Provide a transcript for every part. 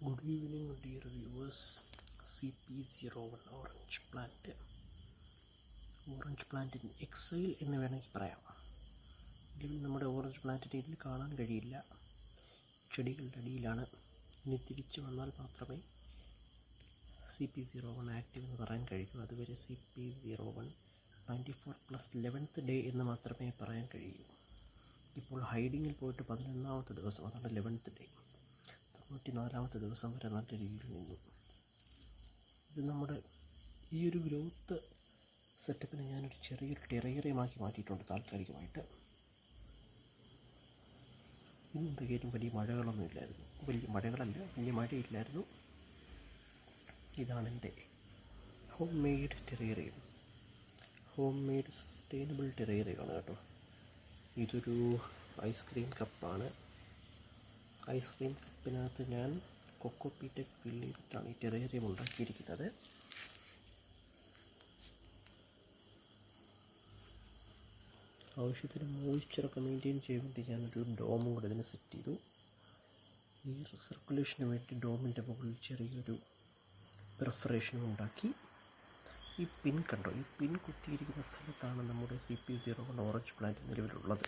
Good evening, dear viewers. CP01 orange plant in exile എന്ന് വേണമെങ്കിൽ പറയാം. ഇതിൽ നമ്മുടെ ഓറഞ്ച് പ്ലാന്റിനെ ഇതിൽ കാണാൻ കഴിയില്ല, ചെടികളുടെ അടിയിലാണ്. ഇനി തിരിച്ചു വന്നാൽ മാത്രമേ CP01 ആക്റ്റീവ് എന്ന് പറയാൻ കഴിയൂ. അതുവരെ CP01 94+11th ഡേ എന്ന് മാത്രമേ പറയാൻ കഴിയൂ. ഇപ്പോൾ ഹൈഡിങ്ങിൽ പോയിട്ട് 11ാമത്തെ ദിവസം, അതാണ് 11th ഡേ. 94ാമത്തെ ദിവസം വരെ നല്ല രീതിയിൽ നിന്നു. ഇത് നമ്മുടെ ഈ ഒരു ഗ്രോത്ത് സെറ്റപ്പിനെ ഞാനൊരു ചെറിയൊരു ടെറേറിയമാക്കി മാറ്റിയിട്ടുണ്ട് താൽക്കാലികമായിട്ട്. ഇന്നെന്തെങ്കിലും വലിയ മഴകളൊന്നും ഇല്ലായിരുന്നു, വലിയ മഴയില്ലായിരുന്നു. ഇതാണ് എൻ്റെ home made terrarium, home made sustainable ടെറേറിയമാണ് കേട്ടോ. ഇതൊരു ഐസ്ക്രീം കപ്പാണ്. ഐസ്ക്രീം കപ്പിനകത്ത് ഞാൻ കൊക്കോപീറ്റ് ഫില്ല് ചെയ്തിട്ടാണ് ഈ ടെറേറിയം ഉണ്ടാക്കിയിരിക്കുന്നത്. ആവശ്യത്തിന് മോയ്സ്ചറൊക്കെ മെയിൻറ്റെയിൻ ചെയ്യാൻ വേണ്ടി ഞാനൊരു ഡോമും കൂടെ ഇതിന് സെറ്റ് ചെയ്തു. ഈ സർക്കുലേഷന് വേണ്ടി ഡോമിൻ്റെ മുകളിൽ ചെറിയൊരു പെർഫറേഷനും ഉണ്ടാക്കി. ഈ പിൻ കണ്ടോ, ഈ പിൻ കുത്തിയിരിക്കുന്ന സ്ഥലത്താണ് നമ്മുടെ CP01 ഓറഞ്ച് പ്ലാന്റ് നിലവിലുള്ളത്.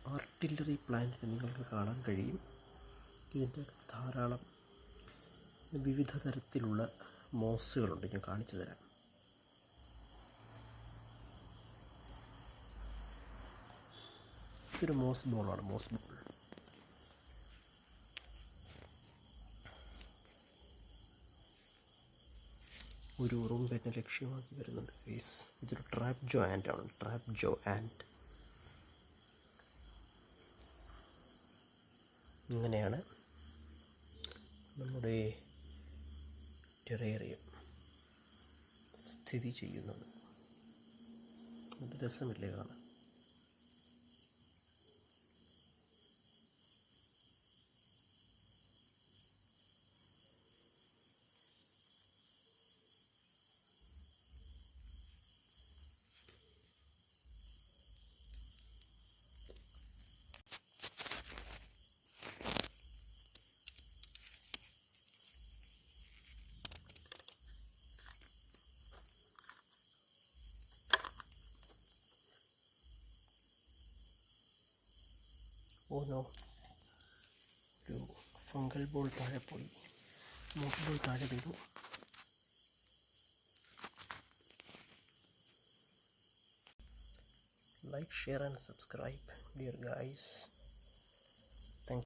ആർട്ടില്ലറി പ്ലാന്റിന് നിങ്ങൾക്ക് കാണാൻ കഴിയും. ഇതിൻ്റെ ധാരാളം വിവിധ തരത്തിലുള്ള മോസുകളുണ്ട്, ഞാൻ കാണിച്ചു തരാം. ഇതൊരു മോസ് ബോളാണ്, മോസ് ബോൾ. ഒരു ഉറുമ്പിനെ ലക്ഷ്യമാക്കി വരുന്നുണ്ട് ഗൈസ്. ഇതൊരു ട്രാപ്പ് ജോ ആൻഡ് ആണ്, ട്രാപ്പ് ജോ ആൻഡ്. ഇങ്ങനെയാണ് നമ്മുടെ ടെറേറിയം സ്ഥിതി ചെയ്യുന്നത്. നല്ല രസമില്ലേ കാണാൻ? ഓ നോ, ഒരു ഫംഗൽ ബോൾ താഴെ പോയി, മോസ് ബോൾ താഴെ വീണു. Like, share and subscribe, dear guys.